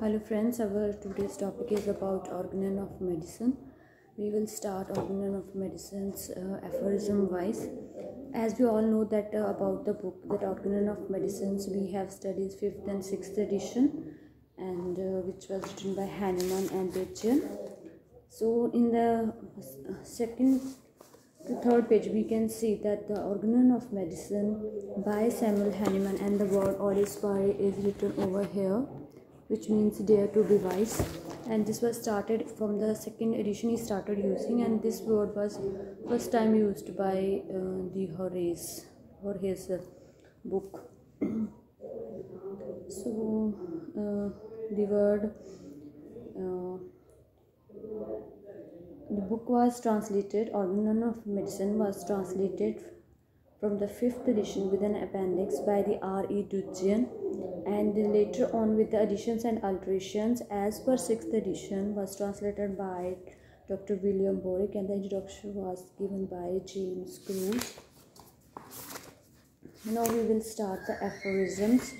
Hello friends, our today's topic is about organon of medicine. We will start organon of medicine's aphorism wise. As we all know that about the book that organon of medicines, we have studied 5th and 6th edition, and which was written by Hahnemann and Betjen. So in the second to third page we can see that the organon of medicine by Samuel Hahnemann, and the word Oris pari is written over here, which means dare to devise, and this was started from the second edition he started using, and this word was first time used by the Horace for his book. So the word the book was translated, Organon of Medicine was translated from the 5th edition with an appendix by the R.E. Dudgeon, and later on with the additions and alterations as per 6th edition was translated by Dr. William Borick, and the introduction was given by James Cruz. Now we will start the aphorisms.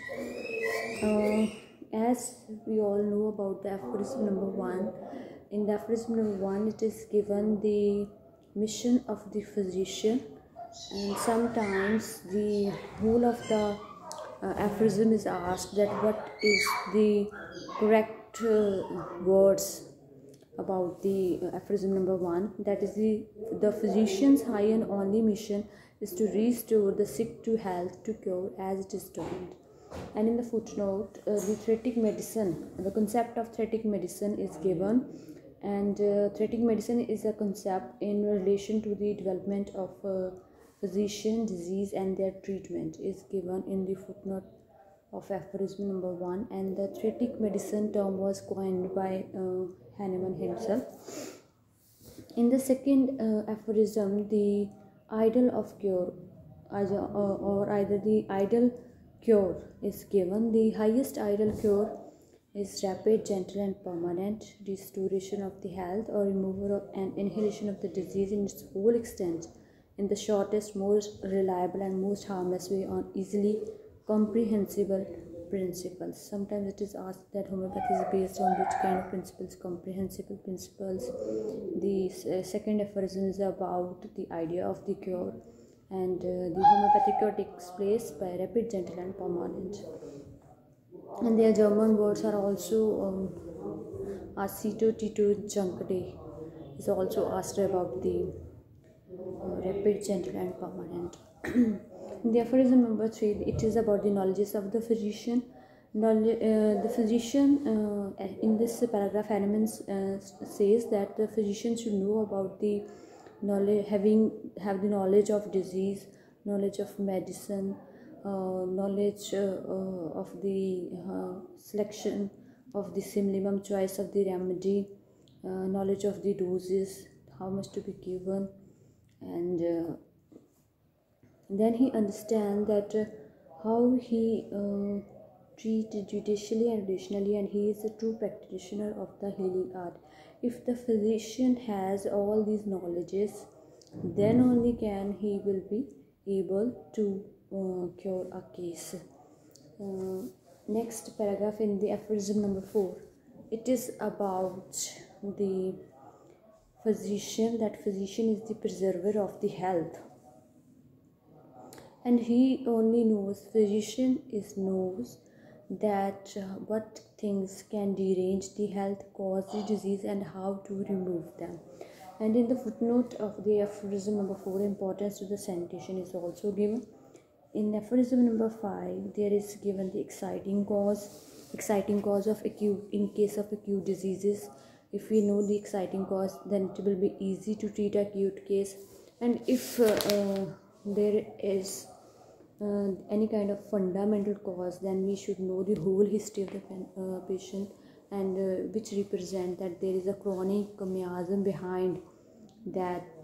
As we all know about the aphorism number 1, in the aphorism number 1 it is given the mission of the physician, and sometimes the whole of the aphorism is asked that what is the correct words about the aphorism number 1, that is the physician's high and only mission is to restore the sick to health, to cure, as it is termed. And in the footnote, the theoretic medicine, the concept of theoretic medicine is given, and theoretic medicine is a concept in relation to the development of physician, disease and their treatment is given in the footnote of aphorism number 1, and the theoretic medicine term was coined by Hahnemann himself. In the second aphorism, the idol of cure or either the ideal cure is given. The highest ideal cure is rapid, gentle and permanent restoration of the health, or removal of and annihilation of the disease in its whole extent, in the shortest, most reliable and most harmless way, on easily comprehensible principles. Sometimes it is asked that homeopathy is based on which kind of principles? Comprehensible principles. The second aphorism is about the idea of the cure, and the homeopathic cure takes place by rapid, gentle and permanent. And their German words are also Acito Tito Junkde is also asked about the rapid, gentle and permanent. In the aphorism number 3, it is about the knowledges of the physician. The physician, in this paragraph, Hahnemann says that the physician should know about the knowledge, have the knowledge of disease, knowledge of medicine, knowledge of the selection of the minimum choice of the remedy, knowledge of the doses, how much to be given, and then he understands that how he treat judicially and rationally, and he is a true practitioner of the healing art. If the physician has all these knowledges, then only can he will be able to cure a case. Next paragraph in the aphorism number 4, it is about the physician, that physician is the preserver of the health, and he only knows, physician knows that what things can derange the health, cause the disease, and how to remove them. And in the footnote of the aphorism number 4, importance to the sanitation is also given. In aphorism number 5, there is given the exciting cause of acute, in case of acute diseases. If we know the exciting cause, then it will be easy to treat acute case, and if there is any kind of fundamental cause, then we should know the whole history of the patient, and which represent that there is a chronic miasm behind that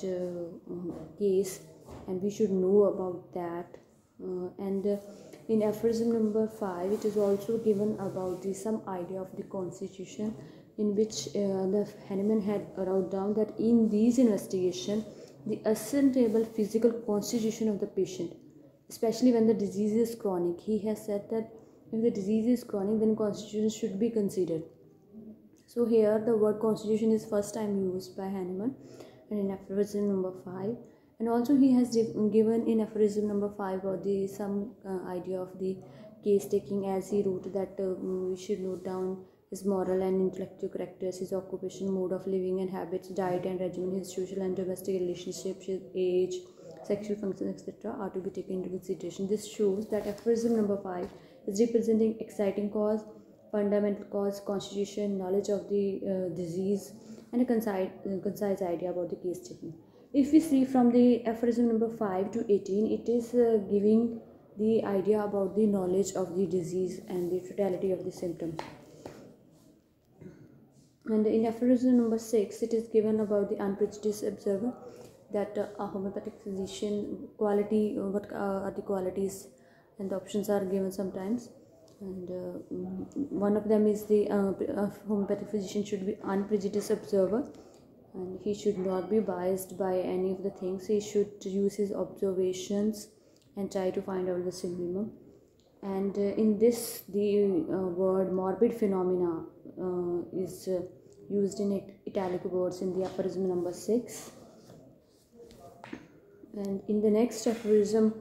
case, and we should know about that. In aphorism number 5, it is also given about some idea of the constitution, in which the Hahnemann had wrote down that in these investigation, the ascertainable physical constitution of the patient, especially when the disease is chronic, he has said that if the disease is chronic, then constitution should be considered. So here the word constitution is first time used by Hahnemann, and in aphorism number 5, and also he has given in aphorism number 5 about the some idea of the case taking, as he wrote that we should note down his moral and intellectual characters, his occupation, mode of living and habits, diet and regimen, his social and domestic relationships, his age, sexual functions, etc. are to be taken into consideration. This shows that aphorism number 5 is representing exciting cause, fundamental cause, constitution, knowledge of the disease, and a concise idea about the case taking. If we see from the aphorism number 5 to 18, it is giving the idea about the knowledge of the disease and the totality of the symptoms. And in aphorism number 6, it is given about the unprejudiced observer, that a homeopathic physician quality, what are the qualities, and the options are given sometimes. And one of them is the homeopathic physician should be unprejudiced observer, and he should not be biased by any of the things. He should use his observations and try to find out the symptom. And in this, the word morbid phenomena is used in italic words in the aphorism number 6. And in the next aphorism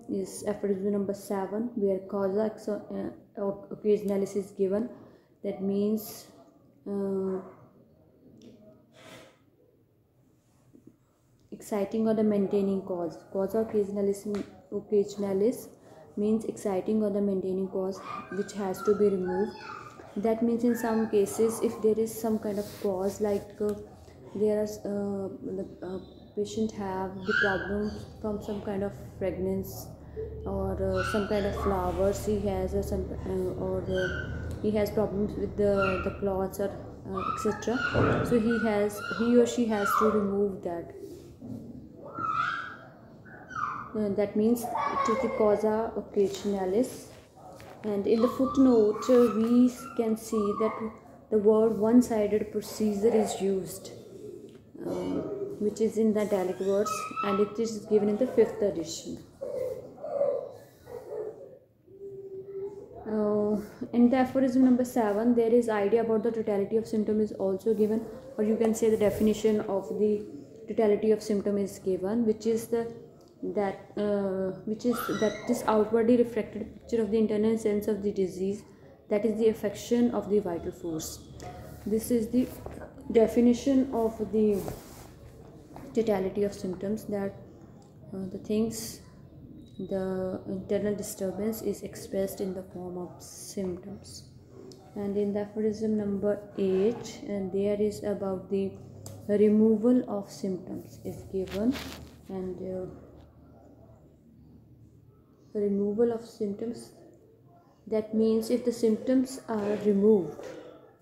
is aphorism number 7, where causa occasionalis is given. That means exciting or the maintaining cause. Causa occasionalis means exciting or the maintaining cause which has to be removed. That means in some cases, if there is some kind of cause, like there is the patient have the problem from some kind of fragrance or some kind of flowers, he has he has problems with the cloths or etc. So he or she has to remove that. That means it is the causa occasionalis. And in the footnote, we can see that the word one-sided procedure is used, which is in the italic words, and it is given in the 5th edition. In the aphorism number 7, there is idea about the totality of symptom is also given, or you can say the definition of the totality of symptom is given, which is that this outwardly reflected picture of the internal sense of the disease, that is the affection of the vital force. This is the definition of the totality of symptoms, that the internal disturbance is expressed in the form of symptoms. And in the aphorism number 8, and there is about the removal of symptoms is given, and removal of symptoms, that means if the symptoms are removed,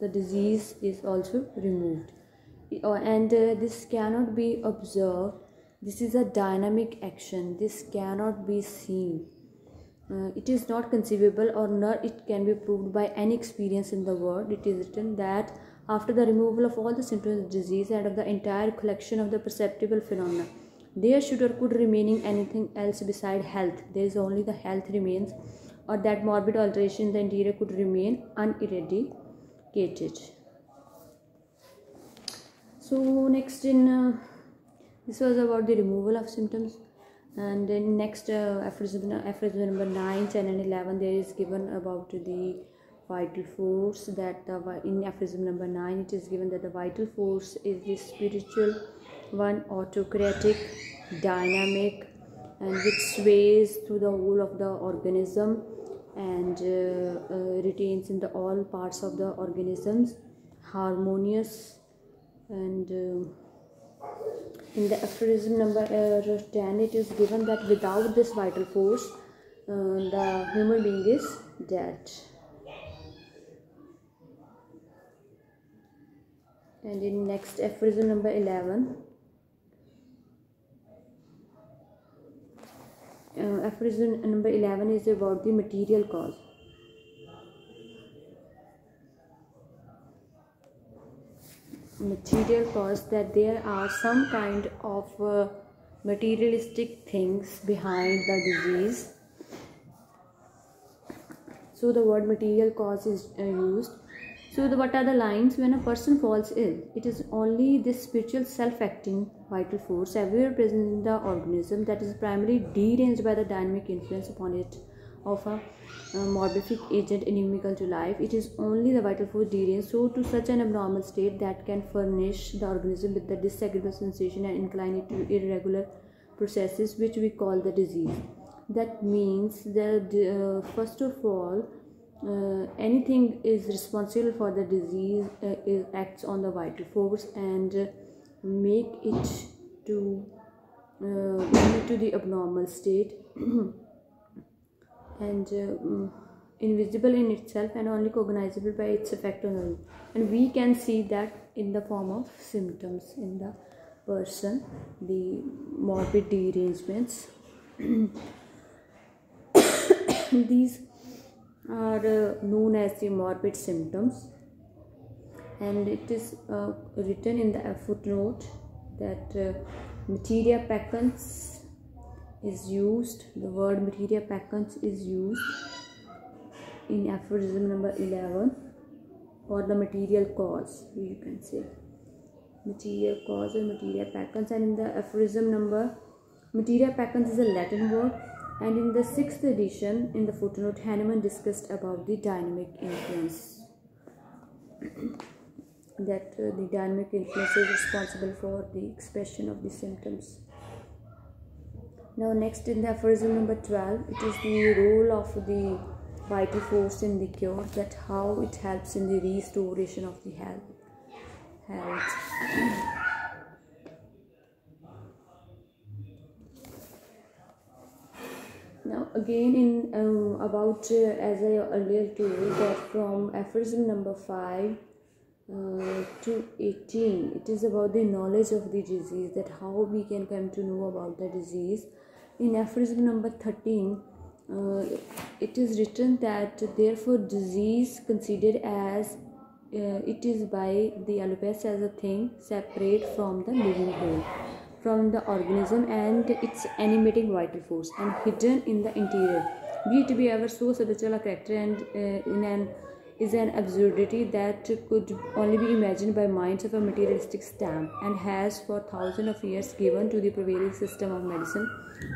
the disease is also removed. And this cannot be observed. This is a dynamic action. This cannot be seen. It is not conceivable, or nor it can be proved by any experience in the world. It is written that after the removal of all the symptoms of disease and of the entire collection of the perceptible phenomena, there should or could remaining anything else beside health. There is only the health remains, or that morbid alteration in the interior could remain uneradicated. So next this was about the removal of symptoms. And then next aphorism number 9, 10 and 11, there is given about the vital force, that in aphorism number 9 it is given that the vital force is the spiritual one, autocratic, dynamic, and which sways through the whole of the organism and retains in the all parts of the organisms harmonious. And in the aphorism number 10, it is given that without this vital force, the human being is dead. And in next aphorism number 11, aphorism number 11 is about the material cause. Material cause, that there are some kind of materialistic things behind the disease, So the word material cause is used. So what are the lines? When a person falls ill, it is only this spiritual self-acting vital force everywhere present in the organism that is primarily deranged by the dynamic influence upon it of a morbific agent inimical to life. It is only the vital force deranged so to such an abnormal state that can furnish the organism with the disagreeable sensation and incline it to irregular processes which we call the disease. That means that first of all, anything is responsible for the disease acts on the vital force and make it to bring it to the abnormal state and invisible in itself and only cognizable by its effect on others. And we can see that in the form of symptoms in the person, the morbid derangements. These are known as the morbid symptoms, and it is written in the footnote that materia peccans is used. The word materia peccans is used in aphorism number 11, or the material cause, you can say material cause or materia peccans. And in the aphorism number, materia peccans is a Latin word, and in the 6th edition, in the footnote, Hahnemann discussed about the dynamic influence, that the dynamic influence is responsible for the expression of the symptoms. Now next, in the aphorism number 12, it is the role of the vital force in the cure, that how it helps in the restoration of the health. Now again, in about as I earlier told, that from aphorism number 5 to 18, it is about the knowledge of the disease, that how we can come to know about the disease. In aphorism number 13, it is written that therefore disease considered as it is by the allopaths as a thing separate from the living whole, from the organism and its animating vital force, and hidden in the interior, be it be ever so subtle a character, and is an absurdity that could only be imagined by minds of a materialistic stamp, and has for thousands of years given to the prevailing system of medicine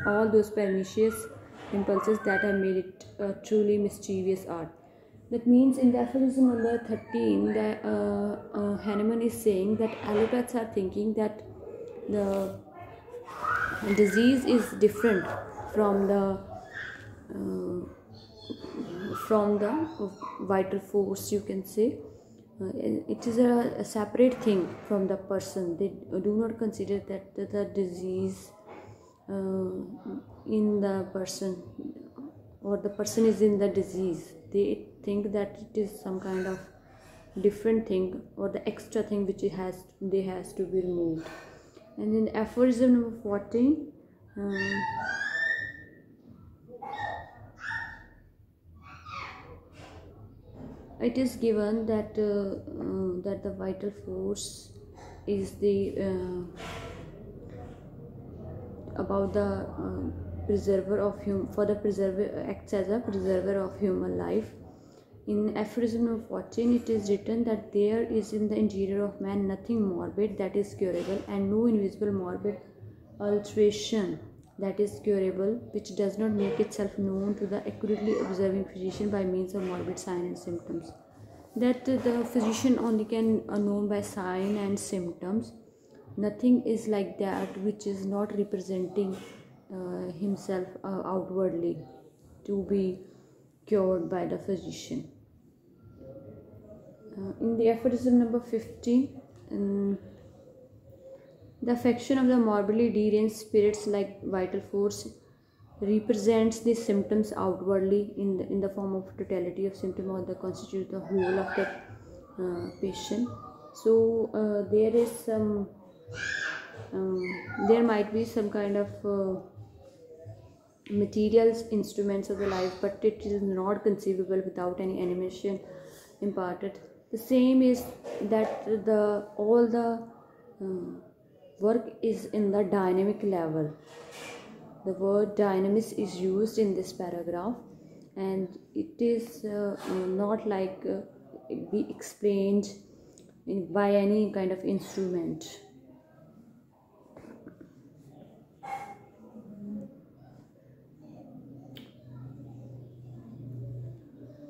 all those pernicious impulses that have made it a truly mischievous art. That means in the aphorism number 13, that Hahnemann is saying that allopaths are thinking that the disease is different from the vital force, you can say. It is a separate thing from the person. They do not consider that the disease in the person, or the person is in the disease. They think that it is some kind of different thing, or the extra thing which has to be removed. And in aphorism number 14, it is given that that the vital force is the about the preserver of acts as a preserver of human life. In aphorism number 14, it is written that there is in the interior of man nothing morbid that is curable, and no invisible morbid alteration that is curable, which does not make itself known to the accurately observing physician by means of morbid sign and symptoms. That the physician only can know by sign and symptoms. Nothing is like that which is not representing himself outwardly to be cured by the physician. In the aphorism number 15, the affection of the morbidly deranged spirits like vital force represents the symptoms outwardly in the form of totality of symptom, or the constitute the whole of the patient. So there is some there might be some kind of materials instruments of the life, but it is not conceivable without any animation imparted. The same is that all the work is in the dynamic level. The word dynamis is used in this paragraph, and it is not like be explained by any kind of instrument.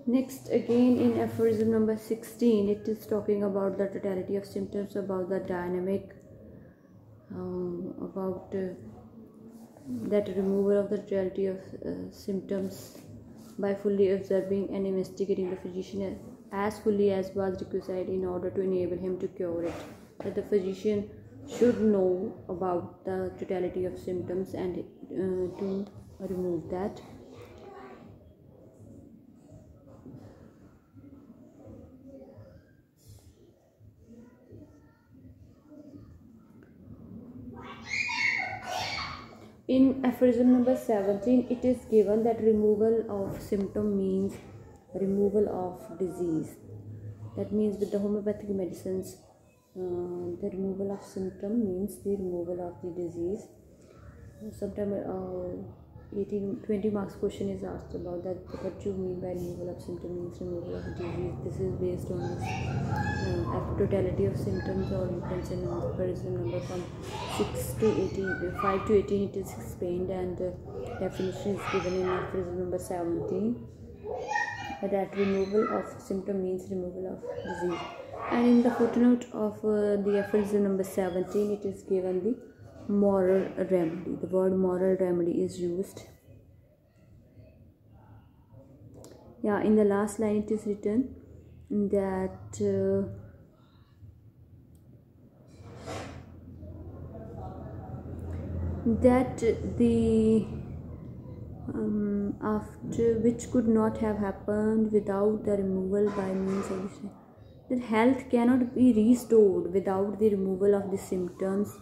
Next, again in aphorism number 16, it is talking about the totality of symptoms, about the dynamic, about that removal of the totality of symptoms by fully observing and investigating the physician as fully as was requisite in order to enable him to cure it. That the physician should know about the totality of symptoms and to remove that. In aphorism number 17, it is given that removal of symptom means removal of disease. That means with the homeopathic medicines, the removal of symptom means the removal of the disease. Sometimes 20 marks question is asked about that. What do you mean by removal of symptom means removal of disease? This is based on this totality of symptoms, or you can say aphorism number from 6 to 18, 5 to 18 it is explained, and definition is given in aphorism number 17. That removal of symptom means removal of disease. And in the footnote of the aphorism number 17, it is given the moral remedy. The word moral remedy is used. Yeah, in the last line it is written that the after which could not have happened without the removal by means of the, that health cannot be restored without the removal of the symptoms,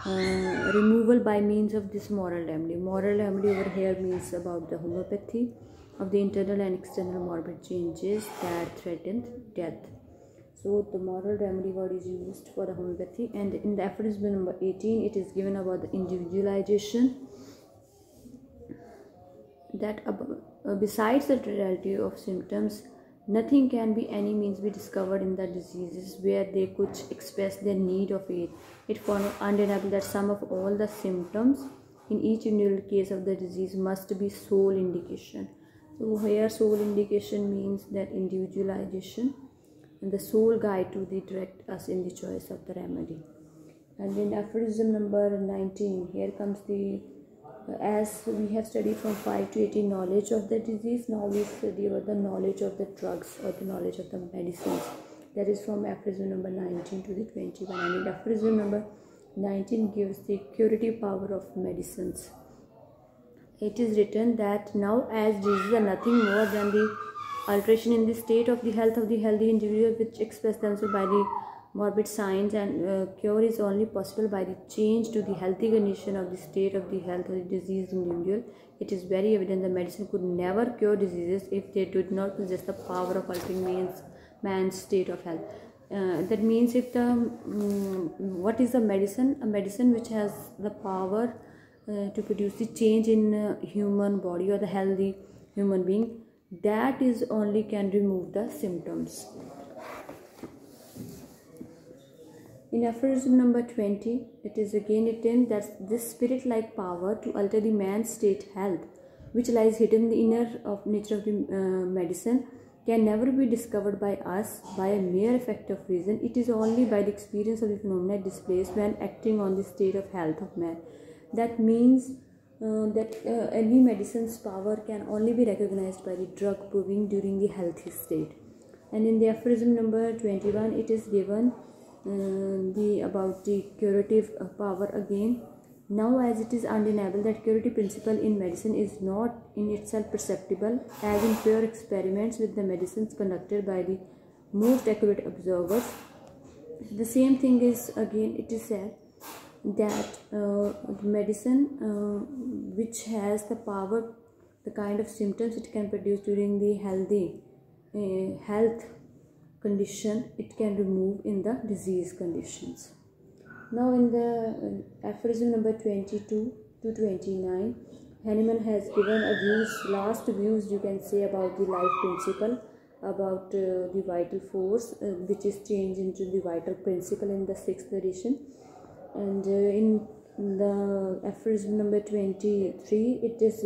removal by means of this moral remedy. Moral remedy over here means about the homeopathy of the internal and external morbid changes that threaten death. So the moral remedy word is used for the homeopathy. And in the aphorism number 18, it is given about the individualization, that besides the totality of symptoms, nothing can be any means be discovered in the diseases where they could express their need of aid. It follows undeniable that some of all the symptoms in each individual case of the disease must be sole indication. So here sole indication means that individualization and the sole guide to the direct us in the choice of the remedy. And in aphorism number 19, here comes the as we have studied from 5 to 18 knowledge of the disease, now we study about the knowledge of the drugs or the knowledge of the medicines. That is from aphorism number 19 to the 21. And in aphorism number 19 gives the curative power of medicines. It is written that now as diseases are nothing more than the alteration in the state of the health of the healthy individual which express themselves by the morbid signs, and cure is only possible by the change to the healthy condition of the state of the health of the diseased individual. It is very evident that medicine could never cure diseases if they did not possess the power of altering man's state of health. That means if the what is the medicine? A medicine which has the power to produce the change in human body or the healthy human being, that is only can remove the symptoms. In aphorism number 20, it is again written that this spirit-like power to alter the man's state health, which lies hidden in the inner of nature of the medicine, can never be discovered by us by a mere effect of reason. It is only by the experience of the phenomena displaced when acting on the state of health of man. That means that any medicine's power can only be recognized by the drug proving during the healthy state. And in the aphorism number 21, it is given about the curative power again. Now as it is undeniable that curative principle in medicine is not in itself perceptible, as in pure experiments with the medicines conducted by the most accurate observers, the same thing is again it is said that medicine which has the power, the kind of symptoms it can produce during the healthy health condition, it can remove in the disease conditions. Now in the aphorism number 22 to 29, Hahnemann has given a last views you can say about the life principle, about the vital force, which is changed into the vital principle in the 6th edition. And in the aphorism number 23, it is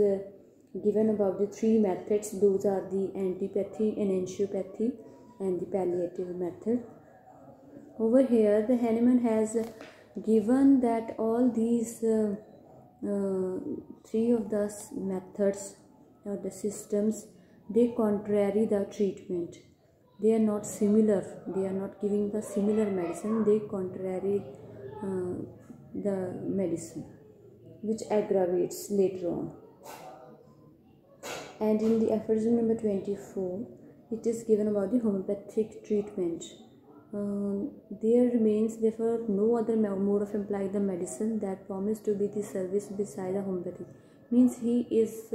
given about the 3 methods. Those are the antipathy, enantiopathy, and the palliative method. Over here, the Hahnemann has given that all these 3 of the methods or the systems, they contrary the treatment. They are not similar. They are not giving the similar medicine. They contrary the medicine, which aggravates later on. And in the aphorism number 24, it is given about the homeopathic treatment. There remains therefore no other mode of applying the medicine that promise to be the service beside the homeopathy. Means he is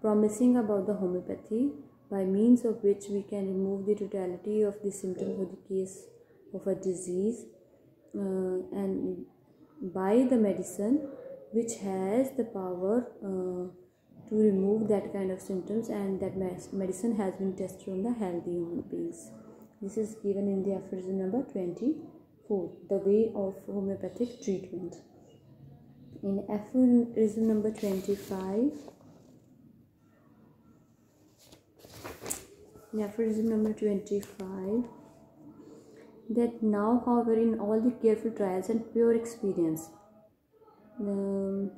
promising about the homeopathy, by means of which we can remove the totality of the symptoms of the case of a disease, and by the medicine which has the power to remove that kind of symptoms, and that medicine has been tested on the healthy human beings. This is given in the aphorism number 24, the way of homeopathic treatment. In aphorism number 25, that now, however, in all the careful trials and pure experience,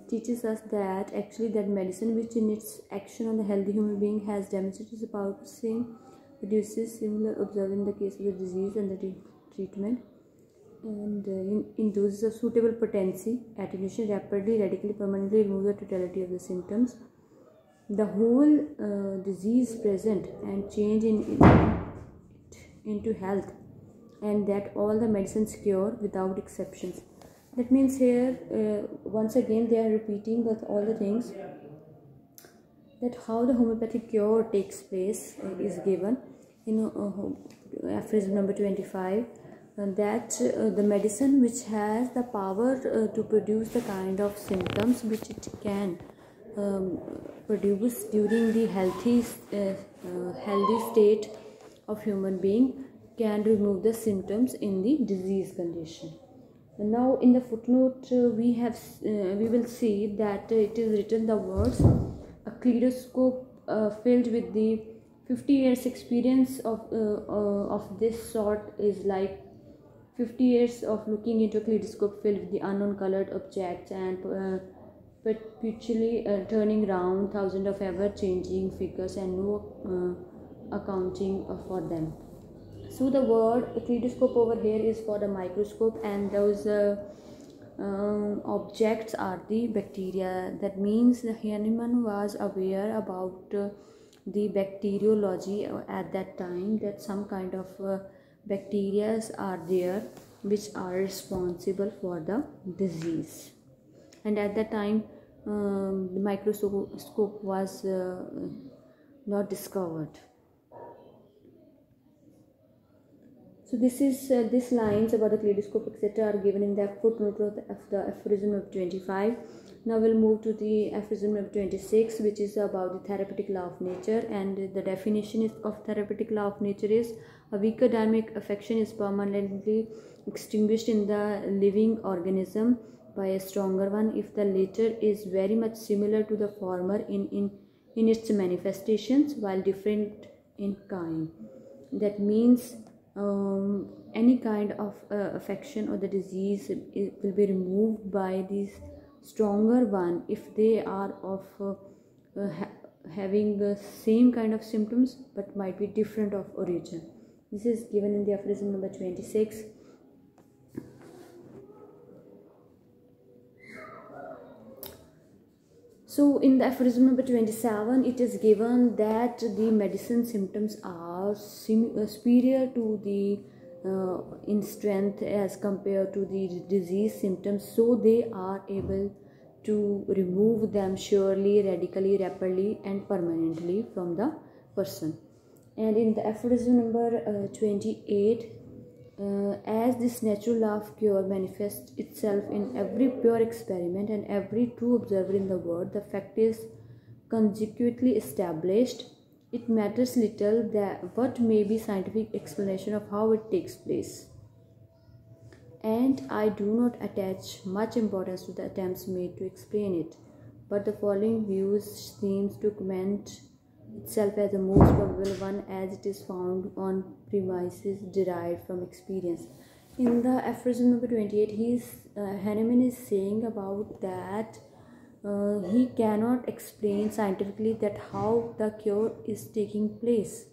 teaches us that actually that medicine which in its action on the healthy human being has demonstrated its power to same produces similar observed in the case of the disease and the treatment, and in doses of suitable potency, attenuation rapidly, radically, permanently remove the totality of the symptoms, the whole disease present, and change into health, and that all the medicines cure without exceptions. That means here once again they are repeating that all the things, that how the homeopathic cure takes place is given in aphorism number 25, that the medicine which has the power to produce the kind of symptoms which it can produce during the healthy state of human being can remove the symptoms in the disease condition. And now in the footnote we will see that it is written the words, a kaleidoscope filled with the 50 years experience of this sort is like 50 years of looking into a kaleidoscope filled with the unknown colored objects and perpetually turning round thousands of ever changing figures and no accounting for them. So the word kaleidoscope over here is for the microscope, and those objects are the bacteria. That means the Hahnemann was aware about the bacteriology at that time, that some kind of bacteria are there which are responsible for the disease, and at that time the microscope was not discovered. So this lines about the kaleidoscope etc. are given in the footnote of the aphorism of 25. Now we'll move to the aphorism of 26, which is about the therapeutic law of nature, and the definition of therapeutic law of nature is: a weaker dynamic affection is permanently extinguished in the living organism by a stronger one if the latter is very much similar to the former in its manifestations while different in kind. That means any kind of affection or the disease will be removed by this stronger one if they are of having the same kind of symptoms but might be different of origin. This is given in the aphorism number 26. So in the aphorism number 27, it is given that the medicine symptoms are superior to the in strength as compared to the disease symptoms, so they are able to remove them surely, radically, rapidly, and permanently from the person. And in the aphorism number 28, as this natural law of cure manifests itself in every pure experiment and every true observer in the world, the fact is consequently established. It matters little that what may be scientific explanation of how it takes place, and I do not attach much importance to the attempts made to explain it. But the following views seems to commend itself as the most probable one, as it is found on premises derived from experience. In the aphorism number 28, Hahnemann is saying about that he cannot explain scientifically that how the cure is taking place,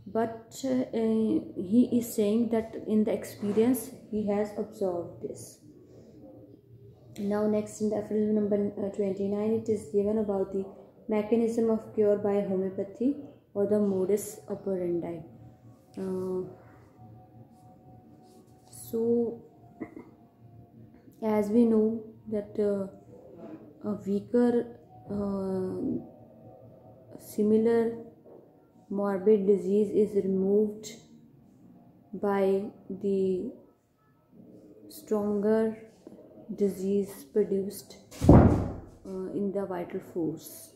but he is saying that in the experience he has observed this. Now next, in the aphorism number 29, it is given about the mechanism of cure by homeopathy, or the modus operandi. So as we know that a weaker similar morbid disease is removed by the stronger disease produced in the vital force.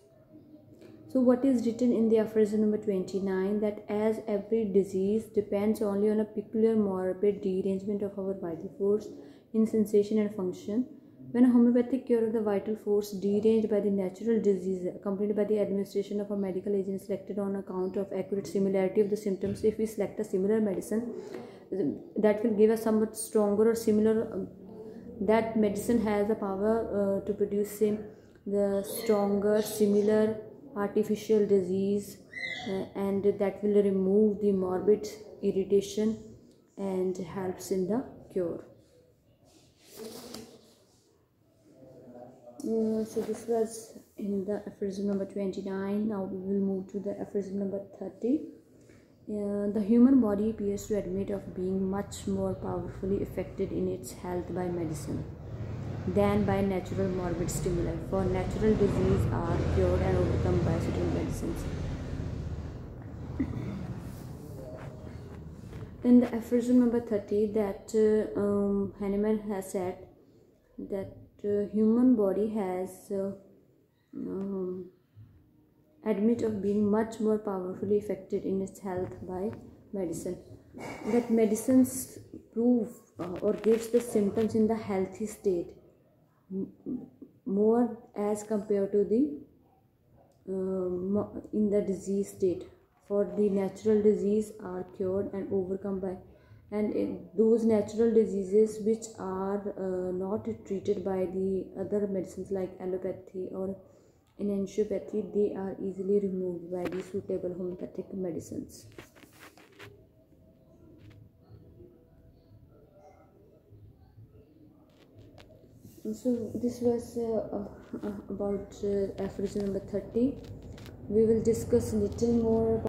So what is written in the aphorism number 29, that as every disease depends only on a peculiar morbid derangement of our vital force in sensation and function, when a homeopathic cure of the vital force deranged by the natural disease, accompanied by the administration of a medical agent selected on account of accurate similarity of the symptoms, if we select a similar medicine that will give us somewhat stronger or similar, that medicine has the power to produce the stronger similar artificial disease, and that will remove the morbid irritation and helps in the cure. So this was in the aphorism number 29. Now we will move to the aphorism number 30. The human body appears to admit of being much more powerfully affected in its health by medicine than by natural morbid stimuli, for natural disease are cured and overcome by certain medicines. In the aphorism number 30, that Hahnemann has said that human body has admit of being much more powerfully affected in its health by medicine. That medicines prove or gives the symptoms in the healthy state more as compared to the in the disease state, for the natural disease are cured and overcome by, and those natural diseases which are not treated by the other medicines like allopathy or in naturopathy, they are easily removed by the suitable homeopathic medicines. So this was about aphorism number 30. We will discuss a little more about